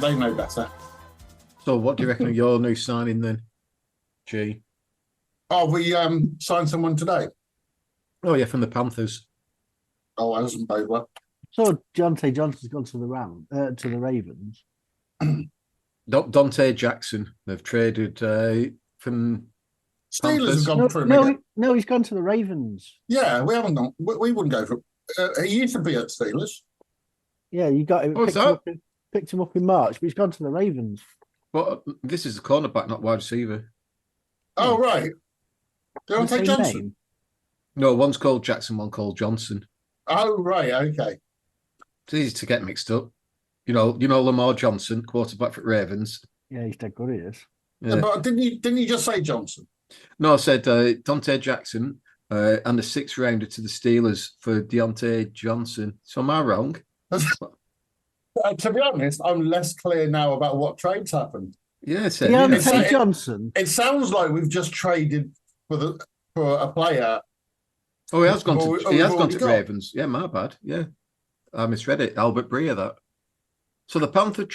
they know better. So what do you reckon of your new signing then, G? Oh, we signed someone today. Oh, yeah, from the Panthers. Oh, I wasn't paid well. So Deontay Johnson's gone to the Ravens. Dante Jackson. They've traded from Steelers have Panthers. gone for him again. No, he's gone to the Ravens. Yeah, we haven't gone. We wouldn't go for. He used to be at Steelers. Yeah, you got him. Oh, Picked him up in March, but he's gone to the Ravens. Well, this is the cornerback, not wide receiver. Oh, right. Deontay Johnson. Name? No, one's called Jackson, one called Johnson. Oh, right. Okay. It's easy to get mixed up. You know Lamar Johnson, quarterback for Ravens. Yeah, he's dead good. He is. Yeah. But didn't you just say Johnson? No, I said Dante Jackson and a 6th rounder to the Steelers for Deontay Johnson. So am I wrong? To be honest, I'm less clear now about what trades happened. Yeah, Deontay Johnson. It sounds like we've just traded for a player. Oh, he has gone to got. Ravens. Yeah, my bad. Yeah, I misread it. Albert Breer, that. So the Panthers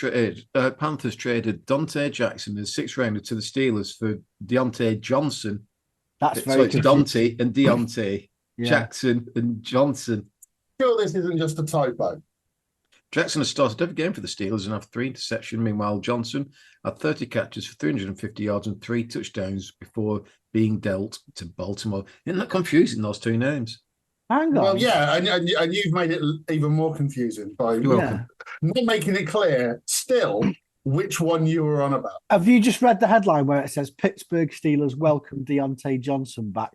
traded Dante Jackson as 6th rounder to the Steelers for Deontay Johnson. That's very so it's Dante and Deontay, Yeah. Jackson and Johnson. Sure, this isn't just a typo. Jackson has started every game for the Steelers and have 3 interceptions. Meanwhile, Johnson had 30 catches for 350 yards and 3 touchdowns before being dealt to Baltimore. Isn't that confusing, those 2 names? Hang on. Well, yeah, and you've made it even more confusing by welcome. not making it clear still which one you were on about. Have you just read the headline where it says Pittsburgh Steelers welcome Deontay Johnson back?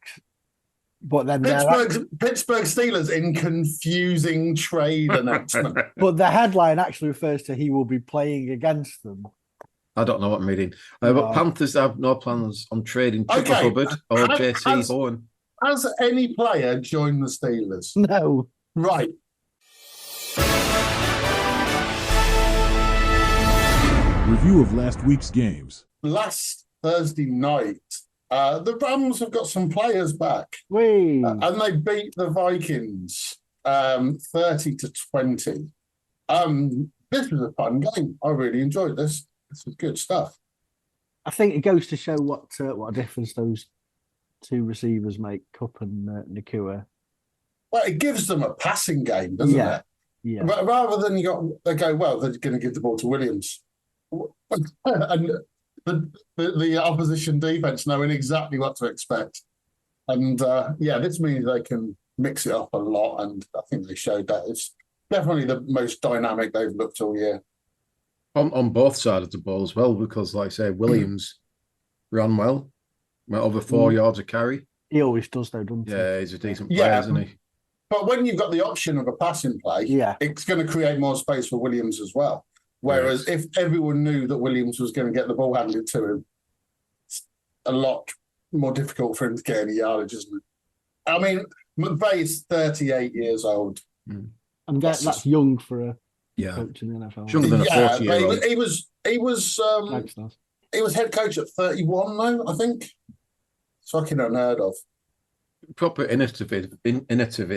But then Pittsburgh Steelers in confusing trade announcement. But the headline actually refers to he will be playing against them. I don't know what I'm reading. No. But Panthers have no plans on trading Chipper Okay. Hubbard or JC Horn. Has any player joined the Steelers? No. Right. Review of last week's games. Last Thursday night, the Rams have got some players back. And they beat the Vikings 30-20. This was a fun game. I really enjoyed this. This was good stuff. I think it goes to show what a difference those 2 receivers make, Cup and Nakua. Well, it gives them a passing game, doesn't it? Yeah. But rather than they go, well, they're going to give the ball to Williams. And the opposition defense knowing exactly what to expect. And this means they can mix it up a lot. And I think they showed that. It's definitely the most dynamic they've looked all year. On both sides of the ball as well, because, like I say, Williams ran well, went over 4 yards a carry. He always does, though, doesn't he? Yeah, he's a decent player, isn't he? But when you've got the option of a passing play, it's going to create more space for Williams as well. Whereas if everyone knew that Williams was going to get the ball handed to him, it's a lot more difficult for him to get any yardage, isn't it? I mean, McVay's 38 years old. And that's young for a coach in the NFL. Younger than a 40-year-old. He was head coach at 31, though, I think. It's fucking unheard of. Proper innovative, very innovative.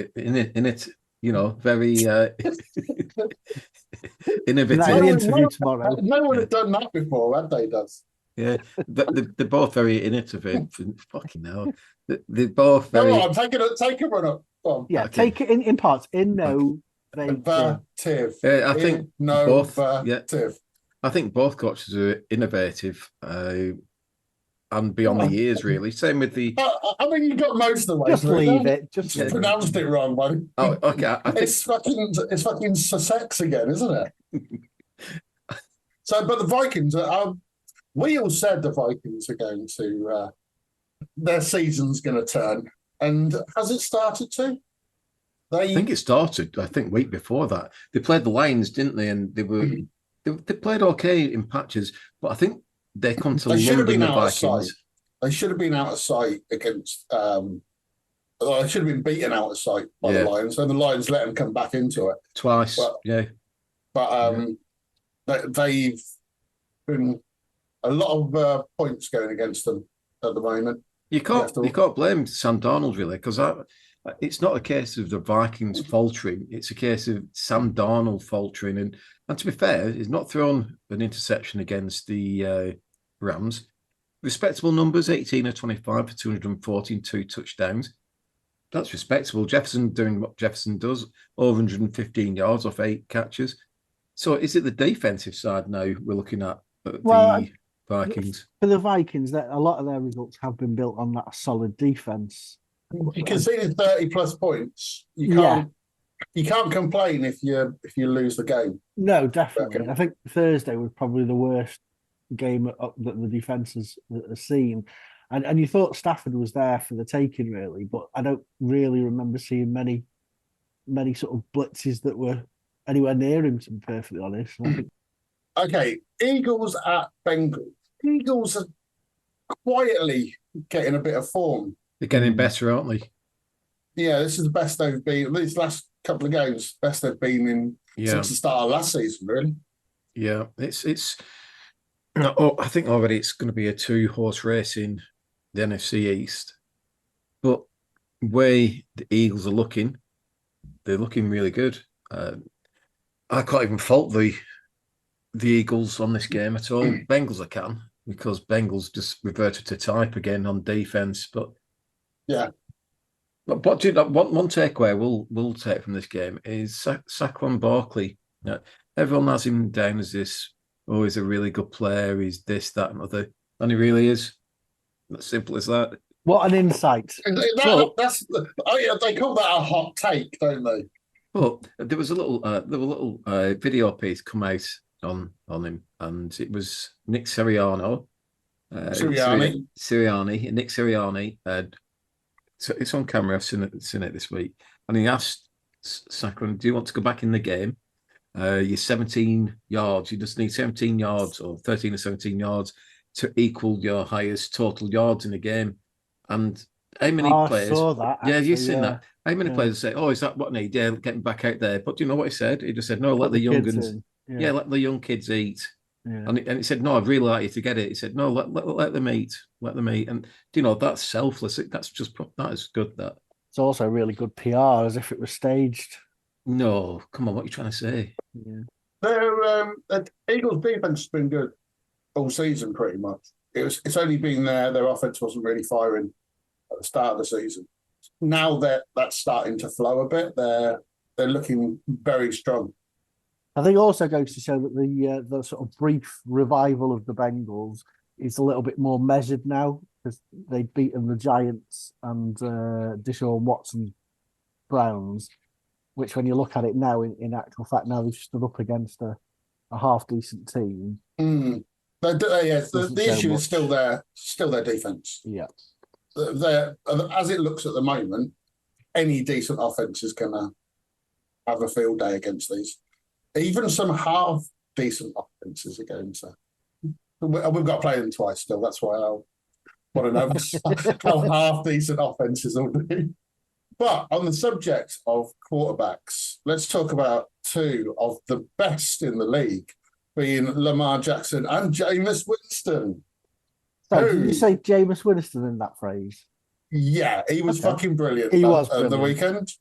Like the interview tomorrow. No one had done that before, had they, Daz? Yeah, they're both very innovative. Fucking hell. They're both very... Go on, take a run up. Go on. Yeah, okay. Take it in parts. Innovative. I think both. Yeah. I think both coaches are innovative and beyond the years, really. Same with the... I mean, you got most of the way. Just leave it. Just pronounced it wrong, man. Oh, okay. It's fucking Sussex again, isn't it? But the Vikings, we all said the Vikings are going to... their season's going to turn. And has it started to? I think it started, week before that. They played the Lions, didn't they? And they were... They played okay in patches, but I think they come to London, the Vikings. They should have been out of sight against... they should have been beaten out of sight by the Lions, and the Lions let them come back into it. Twice, But they've been a lot of points going against them at the moment. You can't blame Sam Darnold, really, because it's not a case of the Vikings faltering. It's a case of Sam Darnold faltering. And to be fair, he's not thrown an interception against the Rams. Respectable numbers, 18 of 25 for 214, 2 touchdowns. That's respectable. Jefferson doing what Jefferson does, over 115 yards off 8 catches. So is it the defensive side now we're looking at the Vikings? For the Vikings, that a lot of their results have been built on that solid defense. You conceded 30+ points. You can't complain if you lose the game. No, definitely. Okay. I think Thursday was probably the worst game that the defense has seen. And you thought Stafford was there for the taking, really, but I don't really remember seeing many sort of blitzes that were anywhere near him, to be perfectly honest. Okay, Eagles at Bengals. Eagles are quietly getting a bit of form. They're getting better, aren't they? Yeah, this is the best they've been. These last couple of games, best they've been in since the start of last season, really. Yeah, it's. I think already it's going to be a 2-horse race in the NFC East. But the way the Eagles are looking, they're looking really good. I can't even fault the Eagles on this game at all. Bengals I can, because Bengals just reverted to type again on defense. But yeah, but one takeaway we'll take from this game is Saquon Barkley. Everyone has him down as this. Oh, he's a really good player. He's this, that, and other, and he really is. As simple as that. What an insight! They call that a hot take, don't they? Well, there was a little video piece come out on him, and it was Nick Sirianni. Nick Sirianni. So it's on camera. I've seen it this week, and he asked Saquon, "Do you want to go back in the game? You're 17 yards. You just need 17 yards, or 13 or 17 yards, to equal your highest total yards in the game." And how many players? I saw that. Actually, you've seen that. How many players say, "Oh, is that what I need? Yeah, getting back out there." But do you know what he said? He just said, "No, let the young ones, let the young kids eat." Yeah. And he said, "No, I'd really like you to get it." He said, "No, let them eat. Let them eat." And do you know, that's selfless. That is good. That it's also really good PR, as if it was staged. No, come on, what are you trying to say? Yeah. The Eagles' defense has been good all season, pretty much. It's only been their offense wasn't really firing at the start of the season. Now that's starting to flow a bit. They're looking very strong. I think it also goes to show that the sort of brief revival of the Bengals is a little bit more measured now, because they've beaten the Giants and Deshaun Watson's Browns, which when you look at it now, in actual fact, now they've stood up against a half decent team. The issue is still their defense. Yeah. As it looks at the moment, any decent offense is going to have a field day against these. Even some half decent offenses are going to. We've got to play them twice still. That's why I want to know how half decent offenses will do. But on the subject of quarterbacks, let's talk about two of the best in the league, being Lamar Jackson and Jameis Winston. So did you say Jameis Winston in that phrase? Yeah, he was fucking brilliant. He was brilliant. The weekend.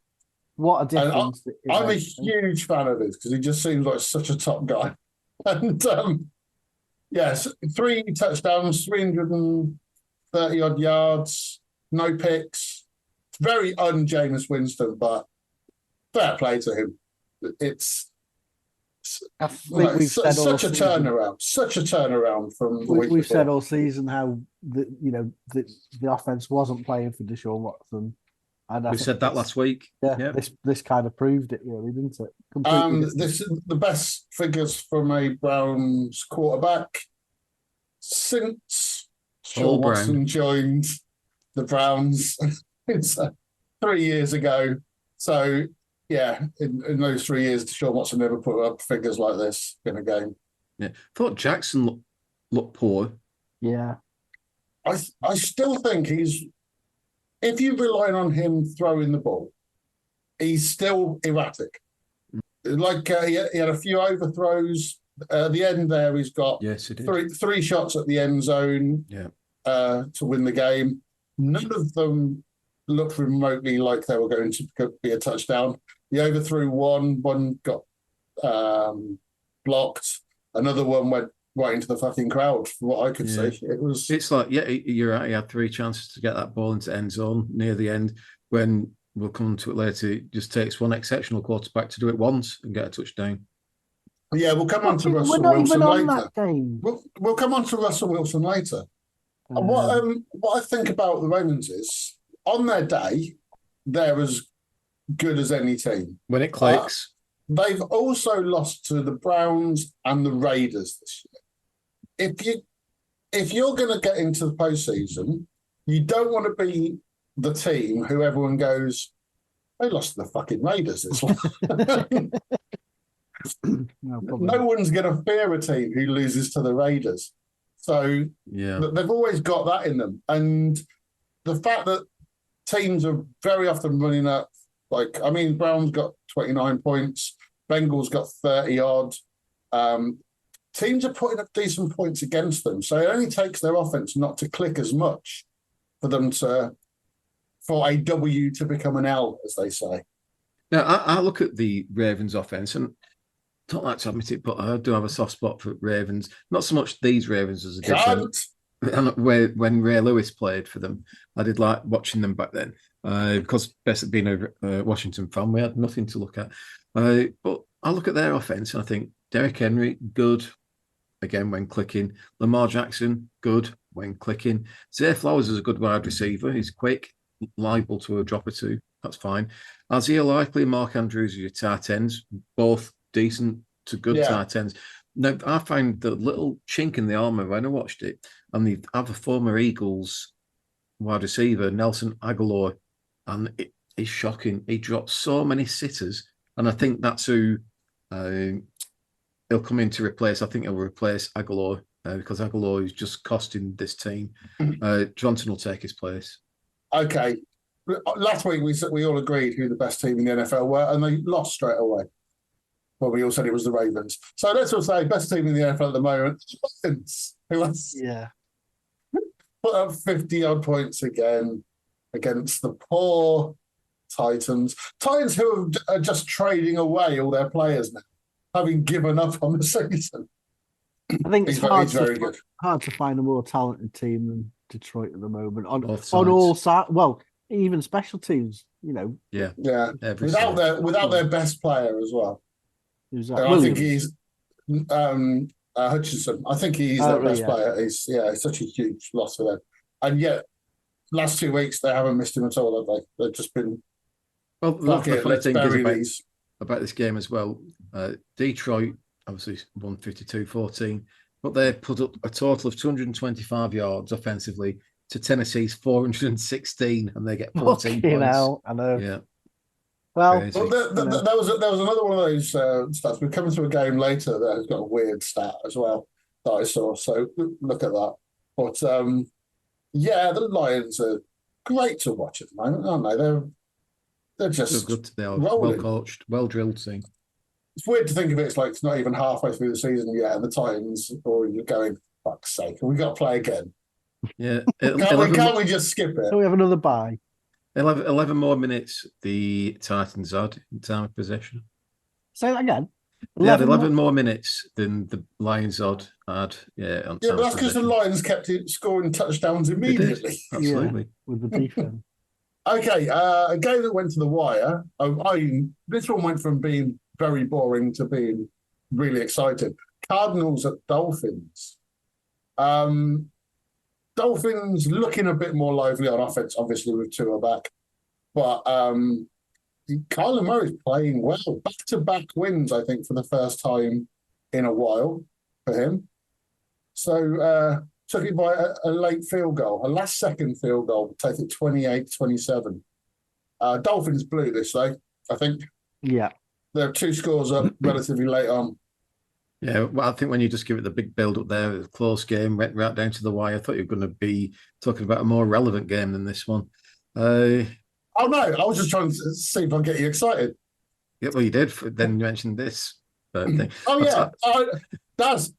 What a difference! I'm a huge fan of his because he just seems like such a top guy. And yes, 3 touchdowns, 330 odd yards, no picks. Very un-Jameis Winston, but fair play to him. It's such a turnaround from the week we've before. said all season how the offense wasn't playing for Deshaun Watson. And we said that last week. Yeah. This kind of proved it, really, didn't it? This is the best figures from a Browns quarterback since Deshaun Watson joined the Browns. It's 3 years ago. So, yeah, in those 3 years, Deshaun Watson never put up figures like this in a game. Yeah, thought Jackson looked poor. Yeah, I still think if you rely on him throwing the ball, he's still erratic. Like he had a few overthrows. At the end there, he's got three shots at the end zone to win the game. None of them looked remotely like they were going to be a touchdown. He overthrew one got blocked, another one went right into the fucking crowd, from what I could see. It's like, you're right. He had 3 chances to get that ball into end zone near the end. When we'll come to it later, it just takes one exceptional quarterback to do it once and get a touchdown. Yeah, we'll come on to We're Russell not Wilson even on later. that game. We'll come on to Russell Wilson later. And what I think about the Ravens is, on their day, they're as good as any team. When it clicks. They've also lost to the Browns and the Raiders this year. If you're going to get into the postseason, you don't want to be the team who everyone goes, they lost to the fucking Raiders this one. No one's going to fear a team who loses to the Raiders. So they've always got that in them. And the fact that teams are very often running up, Browns got 29 points, Bengals got 30 odd. Teams are putting up decent points against them. So it only takes their offense not to click as much for a W to become an L, as they say. Now, I look at the Ravens offense, and I don't like to admit it, but I do have a soft spot for Ravens. Not so much these Ravens as I did when Ray Lewis played for them. I did like watching them back then, because basically being a Washington fan, we had nothing to look at. But I look at their offense and I think Derrick Henry, good, again, when clicking. Lamar Jackson, good, when clicking. Zay Flowers is a good wide receiver. He's quick, liable to a drop or two. That's fine. Isaiah Likely and Mark Andrews are your tight ends, both decent to good tight ends. Now, I find the little chink in the armour when I watched it, and the other former Eagles wide receiver, Nelson Aguilar, and it's shocking. He dropped so many sitters, and I think that's who he'll come in to replace. I think he'll replace Aguilar because Aguilar is just costing this team. Johnson will take his place. Okay. Last week we all agreed who the best team in the NFL were, and they lost straight away. Well, we all said it was the Ravens. So let's all say best team in the NFL at the moment, Ravens, who has put up 50-odd points again against the poor Titans. Titans who are just trading away all their players now, having given up on the season. I think it's he's very good. Hard to find a more talented team than Detroit at the moment. On all sides, well, even special teams, Yeah. Without their best player as well. I think he's Hutchinson. I think he's their best player. He's such a huge loss for them. And yet, last 2 weeks they haven't missed him at all, have they? They've just been. Well, the funny thing is about this game as well. Detroit obviously won 52-14, but they put up a total of 225 yards offensively to Tennessee's 416, and they get 14 points. I know. Yeah. Well, there was another one of those stats. We're coming to a game later that has got a weird stat as well that I saw. So look at that. But the Lions are great to watch at the moment, aren't they? They're just good. They are rolling. Well coached, well drilled team. It's weird to think of it. It's like it's not even halfway through the season yet, and the Titans are going, fuck's sake, we got to play again. Yeah, can't we just skip it? So we have another bye. 11 more minutes the Titans had in time of possession. Say that again. They had 11 more minutes than the Lions had. But that's because the Lions kept scoring touchdowns immediately. Absolutely. With the defense. Okay, a game that went to the wire. This one went from being very boring to being really exciting. Cardinals at Dolphins. Dolphins looking a bit more lively on offense, obviously with Tua back. But Kyler Murray's playing well. Back-to-back wins, I think, for the first time in a while for him. So took it by a late field goal, a last-second field goal, take it 28-27. Dolphins blew this, though, I think. Yeah. They're 2 scores up relatively late on. Yeah, well, I think when you just give it the big build up there, a close game, went right down to the wire. I thought you were going to be talking about a more relevant game than this one. Oh, no, I was just trying to see if I can get you excited. Yeah, well, you did. Then you mentioned this thing. Oh, yeah. Daz,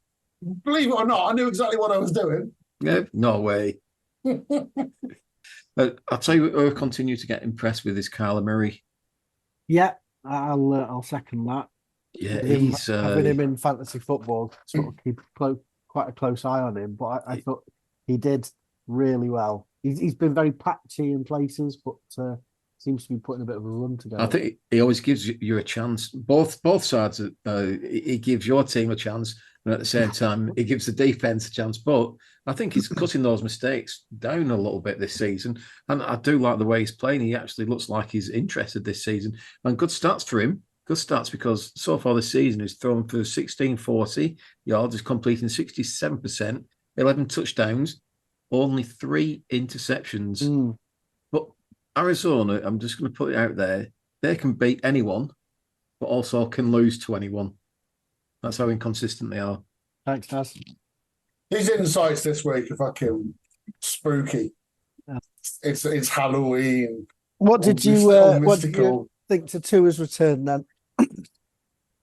believe it or not, I knew exactly what I was doing. Yeah, no way. I'll tell you, who continue to get impressed with is Kyler Murray. Yeah, I'll second that. Yeah, With him, he's having him in fantasy football, sort of keep quite a close eye on him. But I thought he did really well. He's been very patchy in places, but seems to be putting a bit of a run together. I think he always gives you a chance. Both sides, he gives your team a chance, and at the same time, he gives the defense a chance. But I think he's cutting those mistakes down a little bit this season, and I do like the way he's playing. He actually looks like he's interested this season, and good stats for him. Good stats because so far this season he's thrown for 1640 yards, he's completing 67%, 11 touchdowns, only 3 interceptions. But Arizona, I'm just going to put it out there, they can beat anyone, but also can lose to anyone. That's how inconsistent they are. Thanks, Daz. His insights this week are fucking spooky. Yeah. It's Halloween. What did you think to Tua's return then?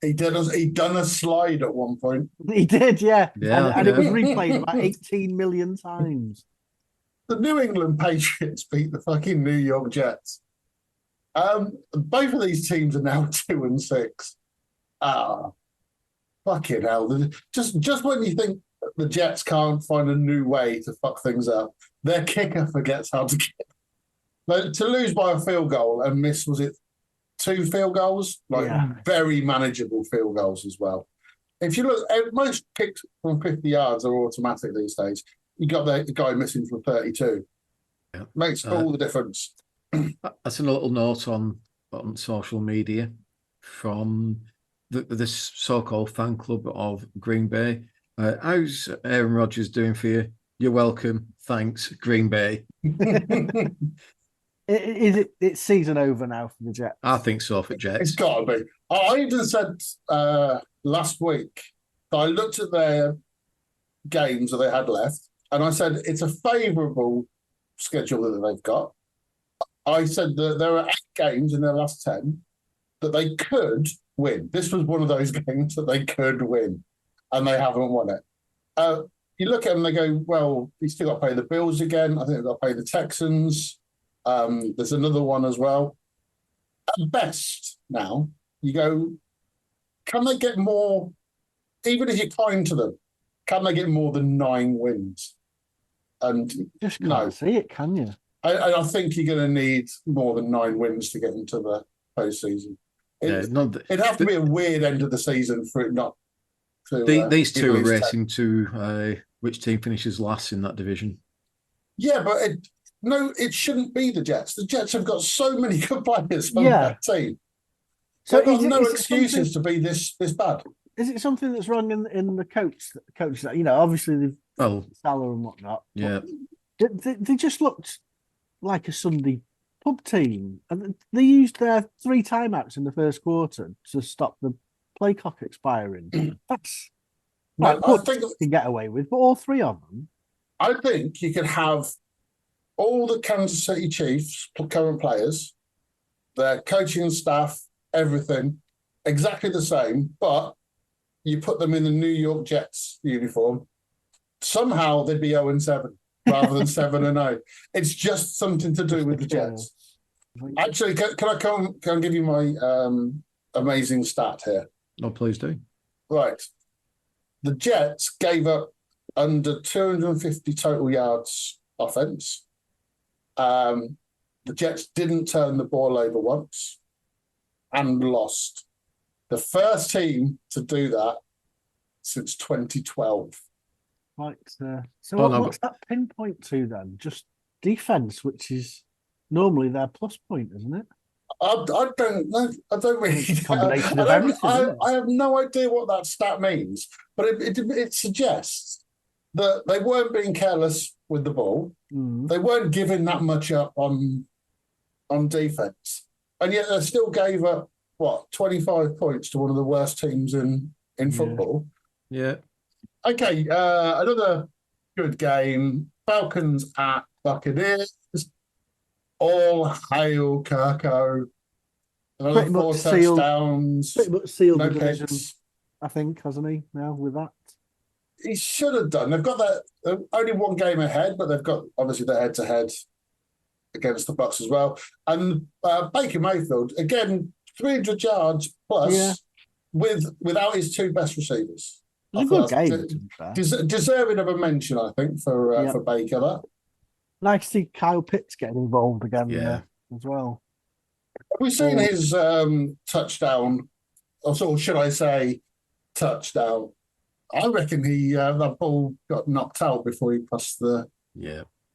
He done a slide at one point. He did, yeah. And it was yeah. replayed about 18 million times. The New England Patriots beat the fucking New York Jets. Both of these teams are now 2-6. Fucking hell. Just when you think the Jets can't find a new way to fuck things up, their kicker forgets how to kick. Like, to lose by a field goal and miss, was it 2 field goals? Very manageable field goals as well. If you look, most kicks from 50 yards are automatic these days. You got the guy missing from 32. Yeah. Makes all the difference. That's a little note on social media from this so-called fan club of Green Bay. How's Aaron Rodgers doing for you? You're welcome. Thanks, Green Bay. It's season over now for the Jets? I think so for Jets. It's got to be. I even said last week that I looked at their games that they had left, and I said it's a favourable schedule that they've got. I said that there are 8 games in their last 10 that they could win. This was one of those games that they could win, and they haven't won it. You look at them, they go, well, you still got to pay the Bills again. I think they've got to pay the Texans. There's another one as well. At best, now, you go, can they get more, even if you're kind to them, can they get more than 9 wins? And just can't see it, can you? I think you're going to need more than 9 wins to get into the postseason. It'd have to be a weird end of the season for it not to. These two are racing to which team finishes last in that division. Yeah, but it shouldn't be the Jets. The Jets have got so many good players on that team. So they've got no excuses to be this bad. Is it something that's wrong in the coach? Obviously they've Salah and whatnot. Yeah, they just looked like a Sunday pub team, and they used their 3 timeouts in the first quarter to stop the play clock expiring. That's I think you can get away with, but all 3 of them. I think you could have all the Kansas City Chiefs current players, their coaching staff, everything exactly the same, but you put them in the New York Jets uniform, somehow they'd be 0-7 rather than 7-0. It's just something to do with the Jets. Actually, can I give you my amazing stat here? No, please do. Right. The Jets gave up under 250 total yards offense. The Jets didn't turn the ball over once and lost. The first team to do that since 2012. Right. What's that pinpoint to then? Just defense, which is normally their plus point, isn't it? I don't know. I don't really. Combination of everything. I have no idea what that stat means, but it suggests that they weren't being careless with the ball. They weren't giving that much up on defense, and yet they still gave up 25 points to one of the worst teams in football. Yeah. Okay. Another good game. Falcons at Buccaneers. All hail Kirko. Another 4 touchdowns. Pretty much sealed no the division, picks. I think, hasn't he, now with that? He should have done. They've got that only 1 game ahead, but they've got obviously the head-to-head against the Bucs as well. And Baker Mayfield, again, 300 yards plus without his two best receivers. It was a good game, to be fair. Deserving of a mention, I think, for Baker. That. Nice to see Kyle Pitts getting involved again as well. Have we seen his touchdown, or should I say touchdown? I reckon that ball got knocked out before he crossed the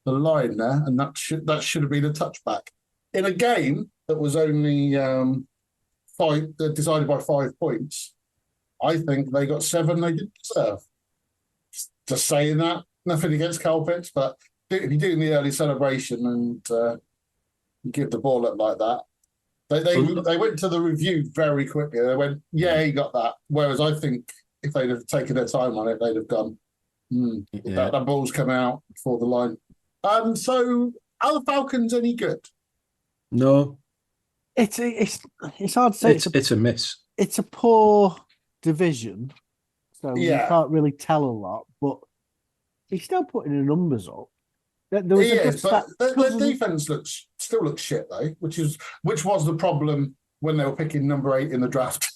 line there, and that should have been a touchback. In a game that was only decided by 5 points, I think they got 7 they didn't deserve. Just saying that, nothing against Kyle Pitts, but if you do in the early celebration and you give the ball up like that, they went to the review very quickly. They went, he got that. Whereas I think if they'd have taken their time on it, they'd have gone, that ball's coming out before the line. So are the Falcons any good? No. It's hard to say. It's a miss. It's a poor division, so you can't really tell a lot, but he's still putting the numbers up. But their defense still looks shit though, which was the problem when they were picking number 8 in the draft.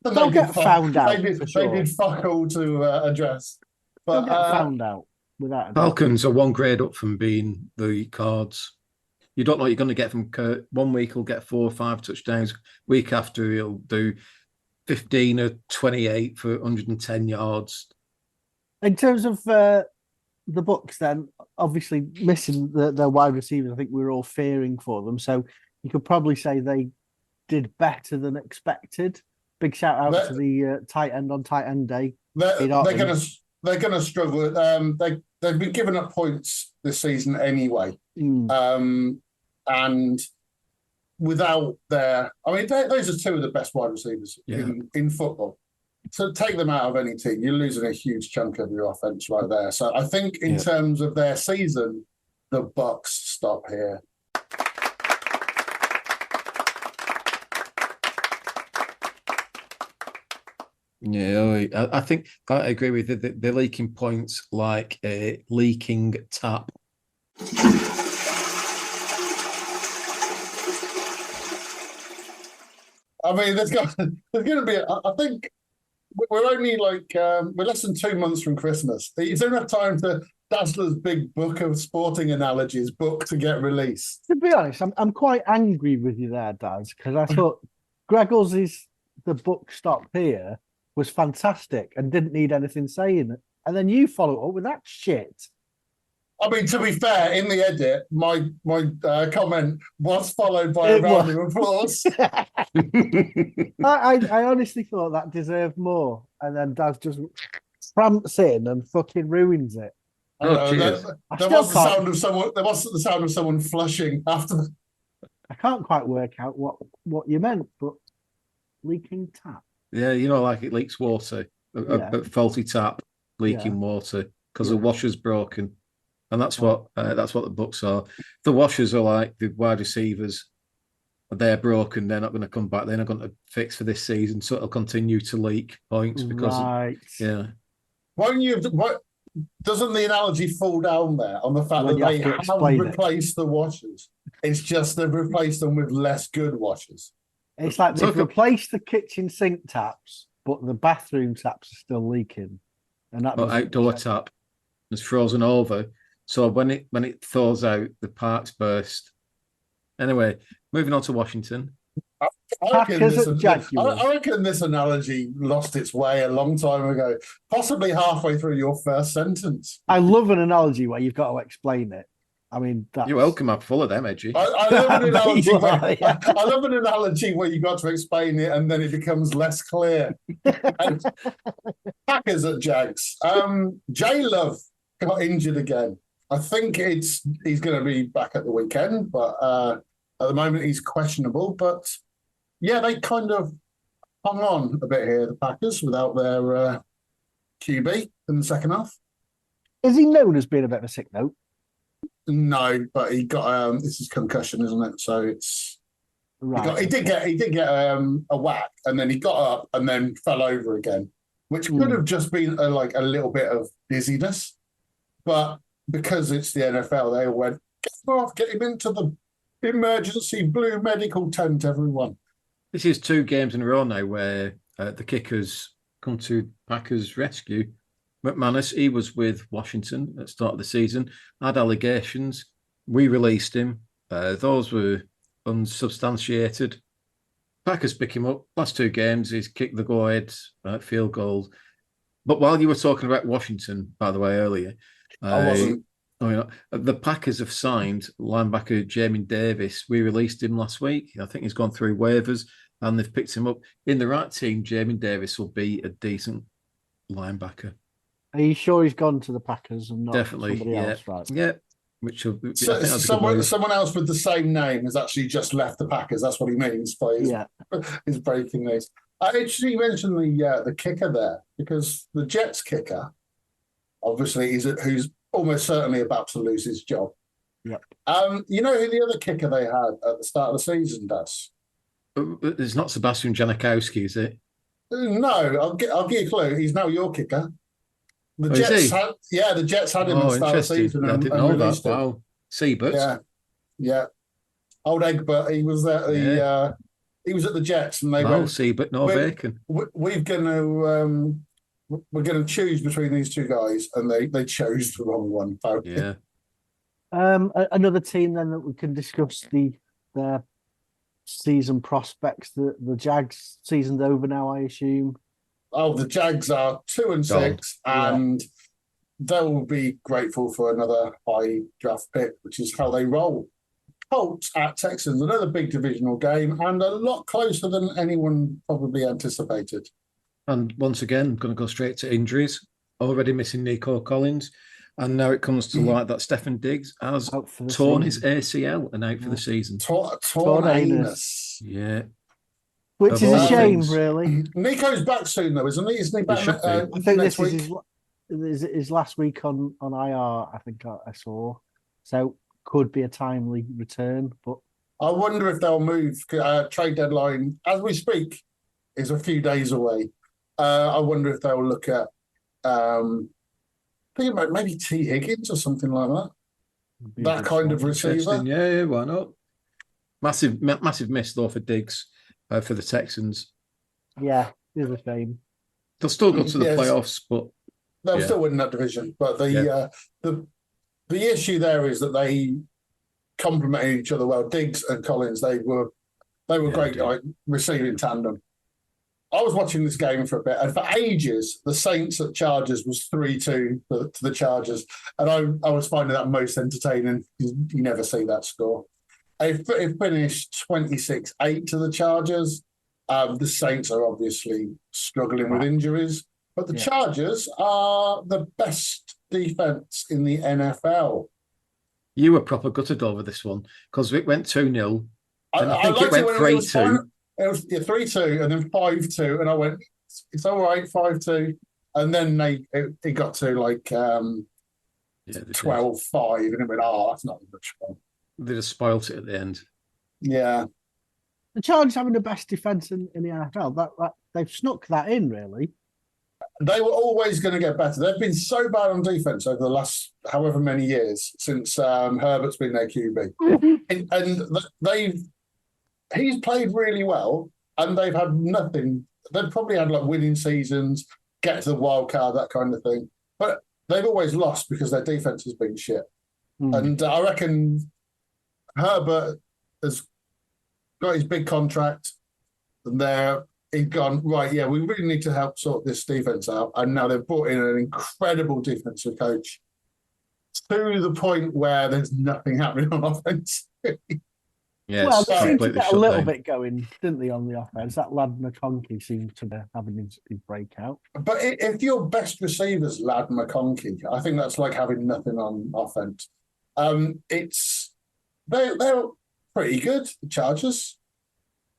They'll get found out. They did fuck all to address. But they'll get found out without. Falcons are one grade up from being the Cards. You don't know what you're going to get from Kurt. 1 week he'll get 4 or 5 touchdowns. Week after he'll do 15 or 28 for 110 yards. In terms of the Bucs, then obviously missing their wide receivers, I think we were all fearing for them. So you could probably say they did better than expected. Big shout out to the tight end on tight end day. They're going to struggle. They've been giving up points this season anyway, and without those are 2 of the best wide receivers in football. So take them out of any team, you're losing a huge chunk of your offense right there. So I think in terms of their season, the Bucs stop here. Yeah, I think I agree with you. They're leaking points like a leaking tap. I mean, there's going to be. I think we're only we're less than 2 months from Christmas. Is there enough time for Dazzler's big book of sporting analogies to get released? To be honest, I'm quite angry with you there, Daz, because I thought Greggles' the book stop here was fantastic and didn't need anything saying. And then you follow up with that shit. I mean, to be fair, in the edit, my comment was followed by a round of applause. I honestly thought that deserved more. And then Daz just tramps in and fucking ruins it. There was the sound of someone flushing after. I can't quite work out what you meant, but leaking tap. Yeah, like it leaks water, a faulty tap leaking water because the washer's broken, and that's what the Bucs are. The washers are like the wide receivers. They're broken. They're not going to come back. They're not going to fix for this season, so it'll continue to leak points because doesn't the analogy fall down there on the fact that they have replaced the washers? It's just they've replaced them with less good washers. It's like they've replaced the kitchen sink taps, but the bathroom taps are still leaking. And that outdoor tap is frozen over. So when it thaws out, the parks burst. Anyway, moving on to Washington. I reckon this analogy lost its way a long time ago, possibly halfway through your first sentence. I love an analogy where you've got to explain it. I mean, you're welcome. I'm full of them, Edgy. I love an analogy. I love an analogy where you got to explain it and then it becomes less clear. Packers at Jags. J Love got injured again. I think he's going to be back at the weekend, but at the moment he's questionable. But yeah, they kind of hung on a bit here, the Packers, without their QB in the second half. Is he known as being a bit of a sick note? No, but he got this is concussion, isn't it? So it's right. He did get a whack, and then he got up and then fell over again, which could have just been a little bit of dizziness, but because it's the NFL, they went Get him into the emergency blue medical tent, everyone. This is 2 games in a row now where the kickers come to Packers' rescue. McManus, he was with Washington at the start of the season, had allegations. We released him. Those were unsubstantiated. Packers pick him up. Last 2 games, he's kicked the go-ahead field goal. But while you were talking about Washington, by the way, earlier, I wasn't. The Packers have signed linebacker Jamin Davis. We released him last week. I think he's gone through waivers and they've picked him up. In the right team, Jamin Davis will be a decent linebacker. Are you sure he's gone to the Packers and not Definitely, somebody yeah. else? Right. Yeah. Someone else with the same name has actually just left the Packers. That's what he means by his breaking news. Interesting you mentioned the kicker there, because the Jets kicker, obviously, who's almost certainly about to lose his job. Yep. You know who the other kicker they had at the start of the season does? It's not Sebastian Janikowski, is it? No, I'll give you a clue. He's now your kicker. The Jets had him at the start of the season. I didn't know that. Wow. Siebert. Yeah. Old Egbert, he was at the he was at the Jets, and they went Siebert, no Bacon. We're going to choose between these 2 guys, and they chose the wrong one. Yeah. Another team then that we can discuss their season prospects. The Jags season's over now, I assume. Oh, the Jags are 2-6, and they'll be grateful for another high draft pick, which is how they roll. Colts at Texans, another big divisional game, and a lot closer than anyone probably anticipated. And once again, going to go straight to injuries. Already missing Nico Collins. And now it comes to light that Stefan Diggs has torn his ACL and out for the season. Torn anus. Yeah. Which is a shame, really. Nico's back soon, though, isn't he? Isn't he back I think next this week? is his last week on IR, I think I saw. So could be a timely return. But I wonder if they'll move. Trade deadline, as we speak, is a few days away. I wonder if they'll look at think about maybe T. Higgins or something like that. That kind of receiver. Yeah, why not? Massive miss though for Diggs for the Texans. Yeah, it's a shame. They'll still go to the playoffs, but they'll still win that division. But the issue there is that they complemented each other well. Diggs and Collins, they were great, like receiving tandem. I was watching this game for a bit, and for ages, the Saints at Chargers was 3-2 to the Chargers, and I was finding that most entertaining. You never see that score. It finished 26-8 to the Chargers. The Saints are obviously struggling with injuries, but the Chargers are the best defense in the NFL. You were proper gutted over this one because it went 2-0. I think it went 3-2. It was 3-2 and then 5-2, and I went, it's all right, 5-2. And then it got to like 12-5, and it went, that's not much fun. They just spoilt it at the end. Yeah. The Chargers having the best defense in the NFL, that they've snuck that in, really. They were always going to get better. They've been so bad on defense over the last however many years since Herbert's been their QB. and he's played really well, and they've had nothing. They've probably had like winning seasons, get to the wild card, that kind of thing. But they've always lost because their defense has been shit. And I reckon Herbert has got his big contract, and he's gone, right, we really need to help sort this defense out. And now they've brought in an incredible defensive coach to the point where there's nothing happening on offense. Yeah, well, they seemed to get a little bit going, didn't they, on the offense? That lad McConkey seems to be having his breakout. But if your best receiver's lad McConkey, I think that's like having nothing on offense. They're pretty good, the Chargers.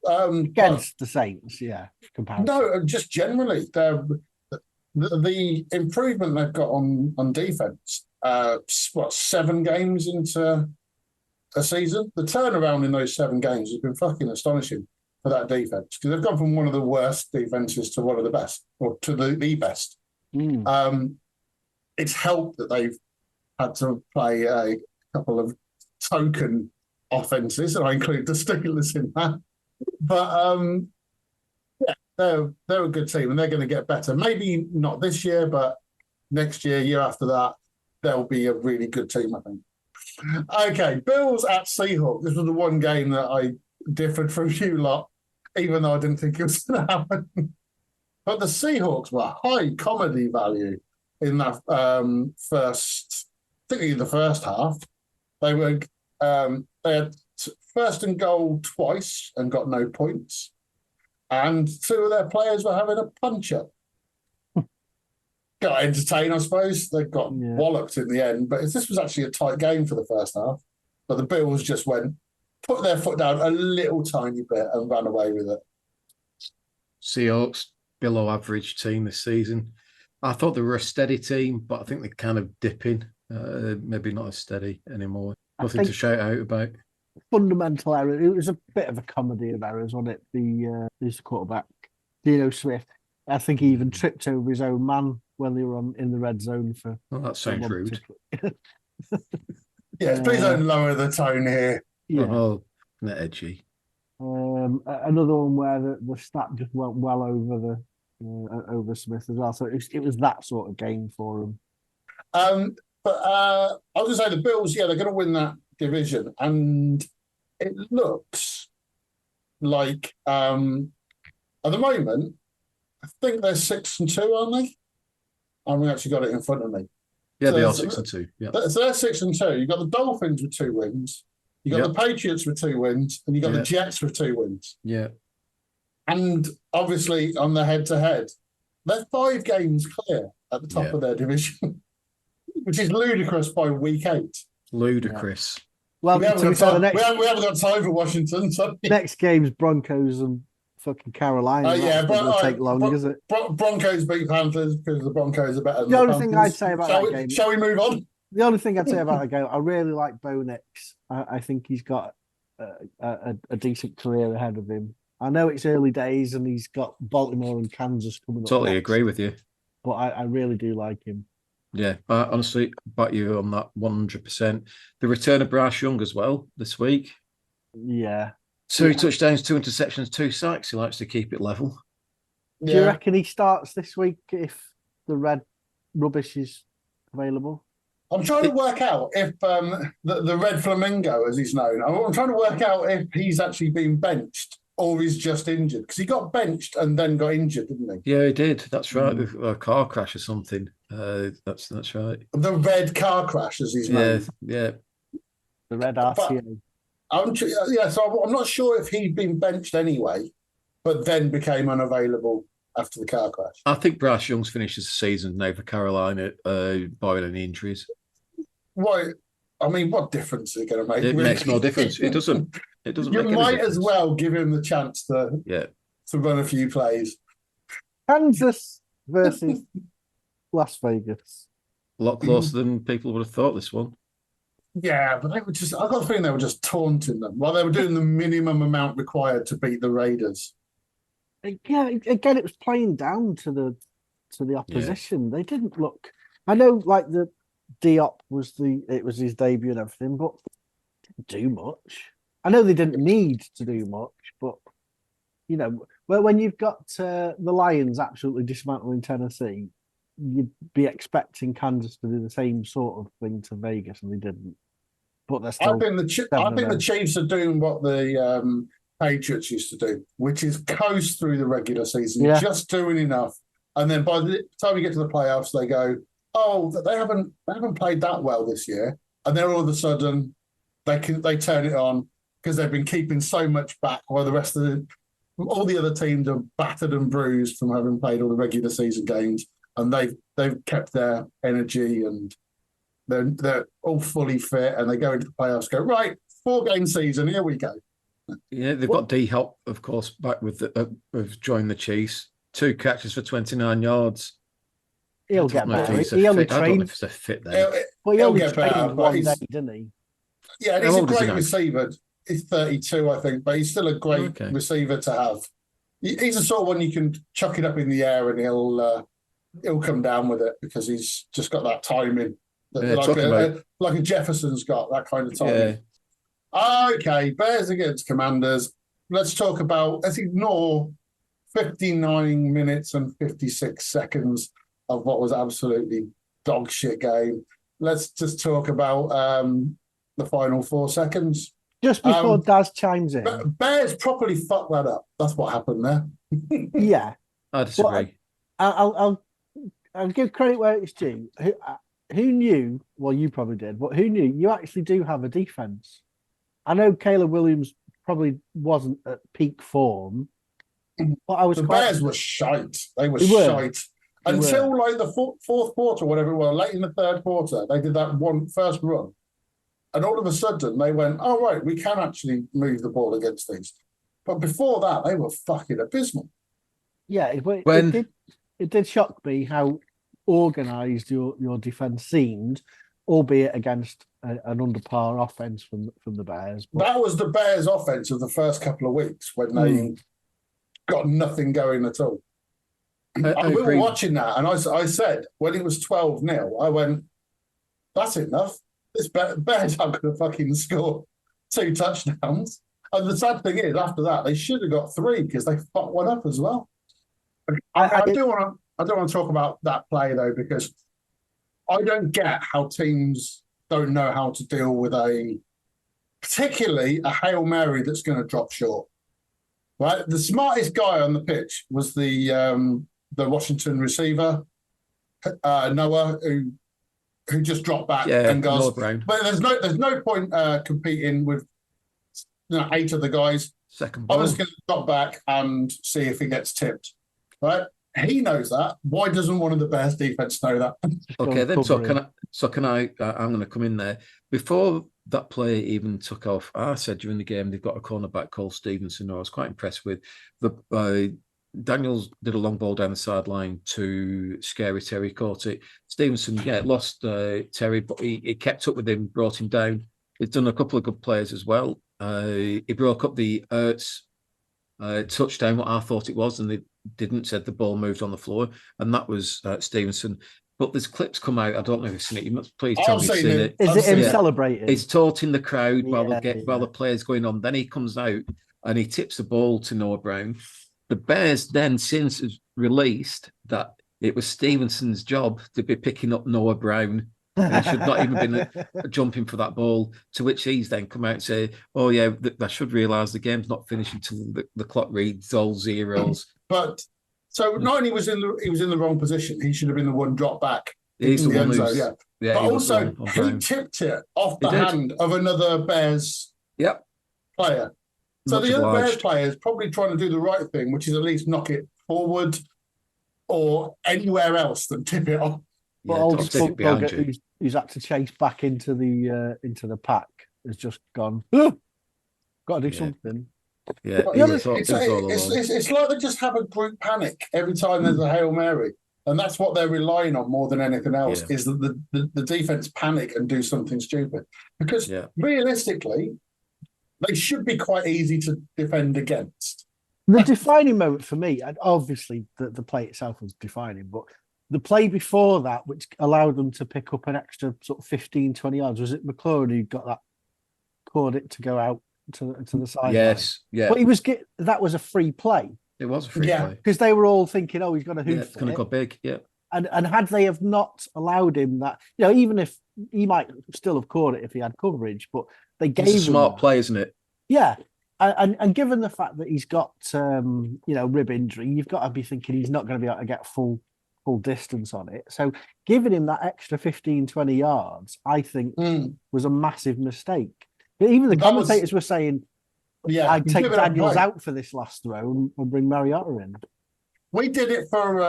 Against the Saints, comparison. No, just generally. The improvement they've got on defense, 7 games into a season? The turnaround in those 7 games has been fucking astonishing for that defense, because they've gone from one of the worst defenses to one of the best, or to the best. It's helped that they've had to play a couple of token offenses, and I include the Steelers in that. But they're a good team, and they're going to get better. Maybe not this year, but next year, year after that, they'll be a really good team, I think. Okay, Bills at Seahawks. This was the one game that I differed from you lot, even though I didn't think it was going to happen. But the Seahawks were high comedy value in that particularly the first half. They had first and goal twice and got no points. And two of their players were having a punch-up. Got entertained, I suppose. They got walloped in the end, but this was actually a tight game for the first half. But the Bills just put their foot down a little tiny bit and ran away with it. Seahawks, below average team this season. I thought they were a steady team, but I think they're kind of dipping. Maybe not as steady anymore. Nothing to shout out about. Fundamental error. It was a bit of a comedy of errors, wasn't it? His quarterback, Dino Swift. I think he even tripped over his own man when they were in the red zone for. Well, that sounds rude. Yes, please don't lower the tone here. Yeah. Oh, not edgy. Another one where the snap just went well over Smith as well. So it was that sort of game for him. But I was going to say the Bills, they're going to win that division, and it looks like at the moment, I think they're 6-2, aren't they? I haven't actually got it in front of me. Yeah, they are 6-2. Yeah, so they're 6-2. You've got the Dolphins with 2 wins. You got the Patriots with 2 wins, and you got the Jets with 2 wins. Yeah, and obviously on the head-to-head, they're 5 games clear at the top of their division, which is ludicrous by week 8. Ludicrous. Well, we haven't got time for Washington. So. Next game's Broncos and fucking Carolina. That's not going to take long, is it? Broncos beat Panthers because the Broncos are better than the only Panthers. thing I'd say about that game. Shall we move on? The only thing I'd say about that game, I really like Bo Nix. I think he's got a decent career ahead of him. I know it's early days and he's got Baltimore and Kansas coming up. Totally agree with you. But I really do like him. Yeah, I honestly back you on that 100%. The return of Bryce Young as well this week. Yeah. 2 touchdowns, 2 interceptions, 2 sacks. He likes to keep it level. Do you reckon he starts this week if the red rubbish is available? I'm trying to work out if the Red Flamingo, as he's known, I'm trying to work out if he's actually been benched or he's just injured. Because he got benched and then got injured, didn't he? Yeah, he did. That's right. A car crash or something. That's right. The red car crash, as he's known. Yeah. The red RTA. So I'm not sure if he'd been benched anyway, but then became unavailable after the car crash. I think Bryce Young's finishes the season now for Carolina, barring any injuries. Why? I mean, what difference is it going to make? It makes no difference. It doesn't. You might as well give him the chance to run a few plays. Kansas versus Las Vegas. A lot closer than people would have thought this one. Yeah, but they were just, I got the feeling they were just taunting them while they were doing the minimum amount required to beat the Raiders. Yeah, again, it was playing down to the opposition. They didn't look. I know, like the Diop was his debut and everything, but didn't do much. I know they didn't need to do much, but when you've got the Lions absolutely dismantling Tennessee, you'd be expecting Kansas to do the same sort of thing to Vegas, and they didn't. But they're still. I think the Chiefs are doing what the Patriots used to do, which is coast through the regular season, just doing enough, and then by the time you get to the playoffs, they go, "Oh, they haven't played that well this year," and then all of a sudden they turn it on because they've been keeping so much back while the rest of all the other teams are battered and bruised from having played all the regular season games, and they've kept their energy and they're all fully fit, and they go into the playoffs, go right 4-game season, here we go. Yeah, they've got D-Hop, of course, back with joined the Chiefs. 2 catches for 29 yards. He'll get better. He only trained. I don't know if he's a fit there. He only trained one day, didn't he? Yeah, and he's a great receiver. He's 32, I think, but he's still a great receiver to have. He's the sort of one you can chuck it up in the air and he'll come down with it because he's just got that timing. Like a Jefferson's got that kind of timing. Okay, Bears against Commanders. Let's ignore 59 minutes and 56 seconds of what was absolutely dog shit game. Let's just talk about the final 4 seconds. Just before Daz chimes in. Bears properly fucked that up. That's what happened there. Yeah. I disagree. I'll give credit where it's due. Who knew? Well, you probably did, but who knew you actually do have a defense? I know Caleb Williams probably wasn't at peak form, but I was. The Bears were shite. They were shite until like the fourth quarter, whatever it was, late in the third quarter. They did that first run, and all of a sudden they went, "Oh right, we can actually move the ball against these." But before that, they were fucking abysmal. Yeah, it did shock me how organised your defence seemed, albeit against an under par offence from the Bears. But that was the Bears' offence of the first couple of weeks when they got nothing going at all. We were watching that, and I said when it was 12-0, I went, "That's enough. This Bears aren't going to fucking score 2 touchdowns." And the sad thing is, after that, they should have got 3 because they fucked one up as well. I do want to talk about that play though, because I don't get how teams don't know how to deal with particularly a Hail Mary that's going to drop short. Right, the smartest guy on the pitch was the Washington receiver, Noah, who just dropped back and goes. But there's no point competing with 8 of the guys. Second ball. I was going to drop back and see if he gets tipped. Right, he knows that. Why doesn't one of the Bears defense know that? Okay, then can I? I'm going to come in there before that play even took off. I said during the game they've got a cornerback called Stevenson, who I was quite impressed with. Daniels did a long ball down the sideline to Scary Terry, caught it. Stevenson, lost Terry, but he kept up with him, brought him down. He's done a couple of good plays as well. He broke up the Ertz touchdown, what I thought it was, and they didn't, said the ball moved on the floor, and that was Stevenson. But there's clips come out. I don't know if you've seen it. You must please tell me you've seen it. Is it him celebrating? He's taunting the crowd while the play's going on. Then he comes out and he tips the ball to Noah Brown. The Bears then since has released that it was Stevenson's job to be picking up Noah Brown. And he should not even been jumping for that ball. To which he's then come out and say, "Oh yeah, I should realise the game's not finished until the clock reads all zeros." But so not only was he was in the wrong position, he should have been the one dropped back. He's the one who's, but also he tipped it off the hand of another Bears player. So the other Bears player is probably trying to do the right thing, which is at least knock it forward or anywhere else than tip it off. But old Spunk Bugger, who's had to chase back into the pack, has just gone, got to do something. Yeah, it's like they just have a group panic every time there's a Hail Mary. And that's what they're relying on more than anything else, is that the defense panic and do something stupid. Because realistically, they should be quite easy to defend against. The defining moment for me, and obviously the play itself was defining, but the play before that, which allowed them to pick up an extra sort of 15, 20 yards, was it McLaurin who caught it to go out to the side? Yes, yeah. But that was a free play. It was a free play. Because they were all thinking, oh, he's got a hoof. It's going to go big, And had they have not allowed him that, even if he might still have caught it if he had coverage, but they gave him a smart play, isn't it? Yeah. And given the fact that he's got rib injury, you've got to be thinking he's not going to be able to get full distance on it. So giving him that extra 15, 20 yards, I think was a massive mistake. But even the commentators were saying, I'd take Daniels out for this last throw and bring Mariota in. We did it for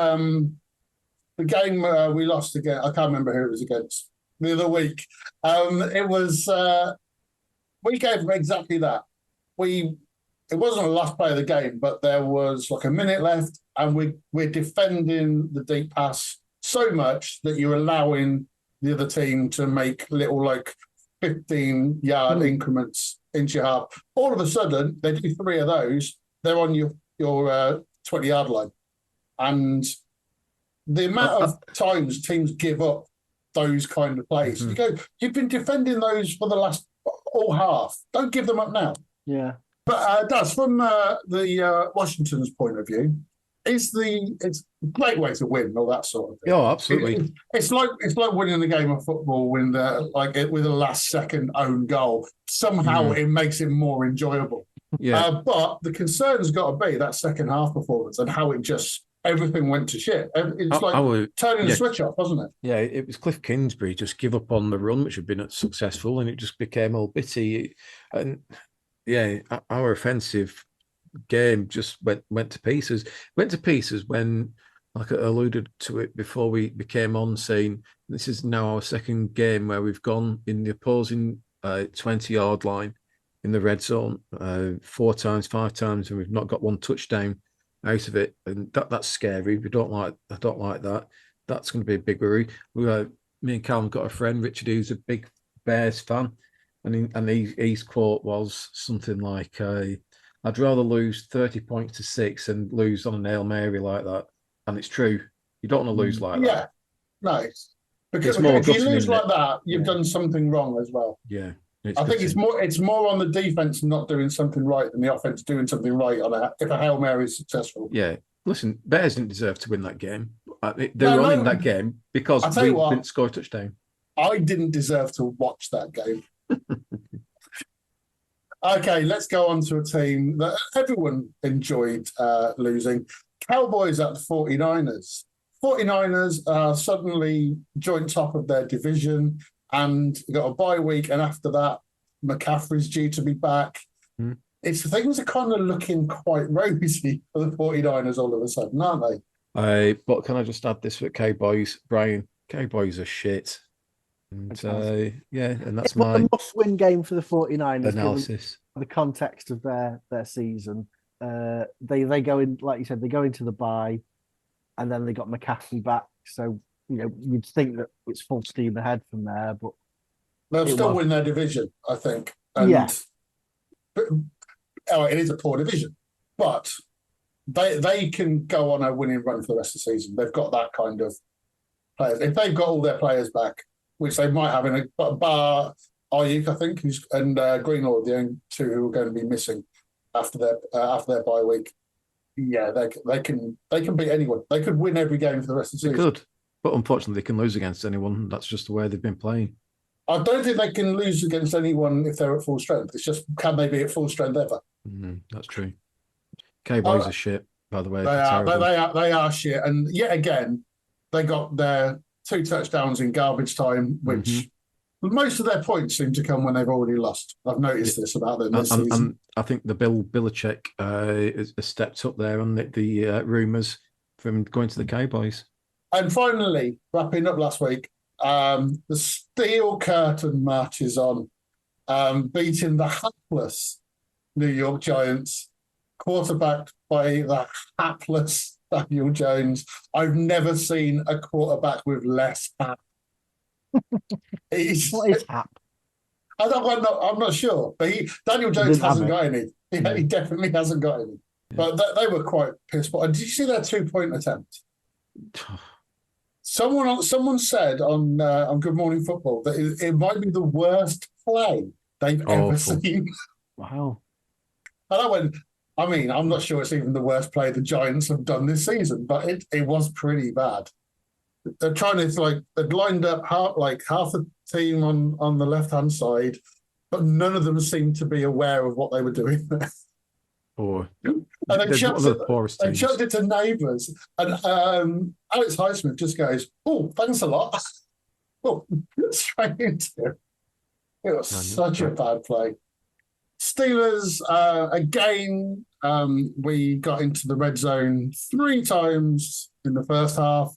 the game we lost again. I can't remember who it was against the other week. It was we gave them exactly that. It wasn't the last play of the game, but there was like a minute left, and we're defending the deep pass so much that you're allowing the other team to make little 15-yard increments into your half. All of a sudden, they do 3 of those. They're on your 20-yard line, and the amount of times teams give up those kind of plays. You go, you've been defending those for the last all half. Don't give them up now. Yeah. But Daz, from the Washington's point of view, it's a great way to win, all that sort of thing. Yeah, absolutely. It's like winning a game of football with a last second own goal. Somehow it makes it more enjoyable. Yeah. But the concern's got to be that second half performance and how everything went to shit. It's turning the switch off, wasn't it? Yeah, it was Cliff Kingsbury just give up on the run, which had been successful, and it just became all bitty. And yeah, our offensive game just went to pieces. Went to pieces when, like I alluded to it before we became on, saying this is now our second game where we've gone in the opposing 20-yard line in the red zone 4 times, 5 times, and we've not got one touchdown out of it, and that's scary. I don't like that. That's going to be a big worry. Me and Calum got a friend, Richard, who's a big Bears fan, and his quote was something like, "I'd rather lose 30 points to 6 and lose on a Hail Mary like that." And it's true. You don't want to lose like that. Yeah, nice. Because It's more if you gutting, lose isn't like it? that, you've done something wrong as well. Yeah. I think it's more on the defense not doing something right than the offense doing something right if a Hail Mary is successful. Yeah. Listen, Bears didn't deserve to win that game. They were winning that game because we didn't score a touchdown. I didn't deserve to watch that game. Okay, let's go on to a team that everyone enjoyed losing. Cowboys at the 49ers. 49ers are suddenly joint top of their division and got a bye week, and after that, McCaffrey's due to be back. Things are kind of looking quite rosy for the 49ers all of a sudden, aren't they? But can I just add this for Cowboys, Brian? Cowboys are shit. And and that's my a must-win game for the 49ers analysis. The context of their season. They go in, like you said, they go into the bye, and then they got McCaffrey back. So you'd think that it's full steam ahead from there, but they'll still win their division, I think. And, but it is a poor division, but they can go on a winning run for the rest of the season. They've got that kind of players. If they've got all their players back, which they might have in a bar Ayuk, I think, and Greenlaw, the only 2 who are going to be missing after their bye week. Yeah, they can beat anyone. They could win every game for the rest of the season. They could, but unfortunately, they can lose against anyone. That's just the way they've been playing. I don't think they can lose against anyone if they're at full strength. It's just, can they be at full strength ever? That's true. Cowboys are shit, by the way. They are shit, and yet again, they got their 2 touchdowns in garbage time, which most of their points seem to come when they've already lost. I've noticed this about them this season. And I think the Bill Belichick has stepped up there on the rumours from going to the Cowboys. And finally, wrapping up last week, the Steel Curtain marches on, beating the hapless New York Giants, quarterbacked by the hapless Daniel Jones. I've never seen a quarterback with less hap. What is hap? I'm not sure, but Daniel Jones hasn't got any. He definitely hasn't got any. But they were quite pissed. But did you see their 2-point attempt? Someone said on Good Morning Football that it might be the worst play they've ever seen. Wow. And I went, I'm not sure it's even the worst play the Giants have done this season, but it was pretty bad. They're trying to they'd lined up half the team on the left-hand side, but none of them seemed to be aware of what they were doing there. And they chucked it to neighbours. And Alex Highsmith just goes, "Oh, thanks a lot." Straight into it. It was such a bad play. Steelers, again, we got into the red zone 3 times in the first half.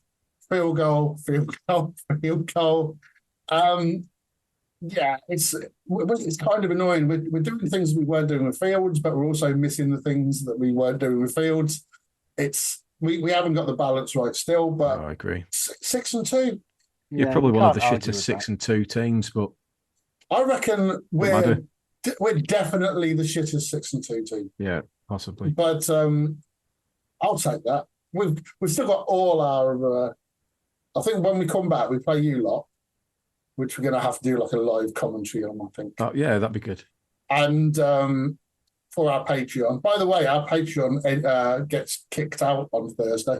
Field goal. Yeah, it's kind of annoying. We're doing things we weren't doing with Fields, but we're also missing the things that we weren't doing with Fields. We haven't got the balance right still, but I agree. 6-2. You're probably one of the shittest 6-2 teams, but I reckon we're definitely the shittest 6-2 team. Yeah, possibly. But I'll take that. We've still got all our. I think when we come back, we play you lot. which we're going to have to do like a live commentary on, I think. Oh, yeah, that'd be good. And for our Patreon. By the way, our Patreon gets kicked out on Thursday.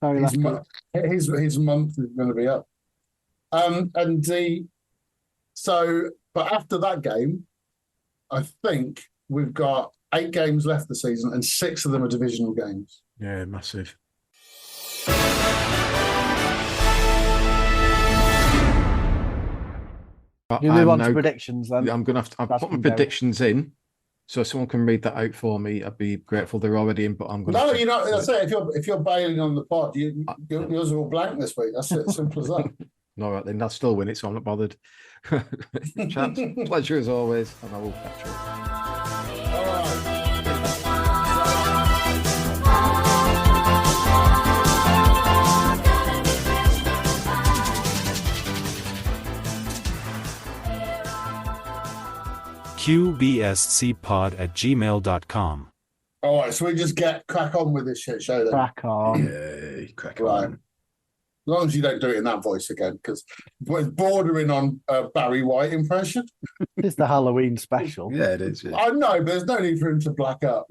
Very His, lucky. his month is going to be up. But after that game, I think we've got 8 games left this season, and 6 of them are divisional games. Yeah, massive. You move on to predictions then. I'm going to have to. I've That's put my good, Gary. predictions in, so if someone can read that out for me, I'd be grateful. They're already in, but I'm going. No, you know, that's it. If you're bailing on the pod, yours are all blank this week. That's it. Simple as that. All right, then I'll still win it, so I'm not bothered. Chaps, pleasure as always, and I will catch you. All right. qbscpod@gmail.com. All right, so we just crack on with this shit show then. Crack on. Yay, crack Right. on. As long as you don't do it in that voice again, because it's bordering on Barry White impression. It's the Halloween special. Yeah, it is. Yeah. I know, but there's no need for him to black up.